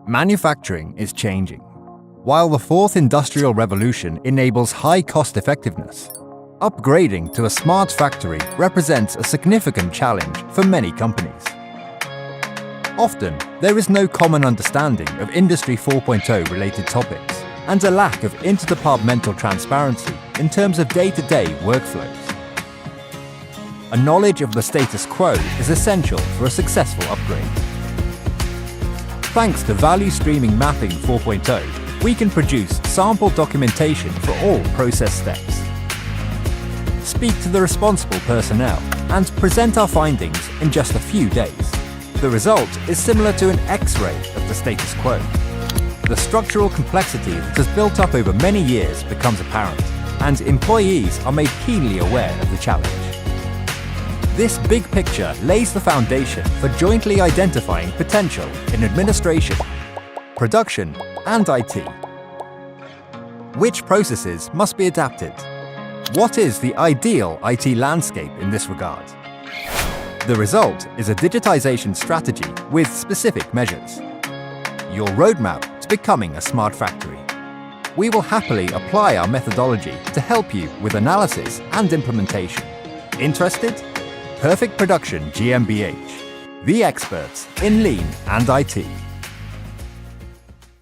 Manufacturing is changing. While the fourth industrial revolution enables high cost effectiveness, upgrading to a smart factory represents a significant challenge for many companies. Often, there is no common understanding of Industry 4.0 related topics and a lack of interdepartmental transparency in terms of day-to-day workflows. A knowledge of the status quo is essential for a successful upgrade. Thanks to Value Streaming Mapping 4.0, we can produce sample documentation for all process steps. Speak to the responsible personnel and present our findings in just a few days. The result is similar to an X-ray of the status quo. The structural complexity that has built up over many years becomes apparent, and employees are made keenly aware of the challenge. This big picture lays the foundation for jointly identifying potential in administration, production, and IT. Which processes must be adapted? What is the ideal IT landscape in this regard? The result is a digitization strategy with specific measures. Your roadmap to becoming a smart factory. We will happily apply our methodology to help you with analysis and implementation. Interested? Perfect Production GmbH, the experts in Lean and IT.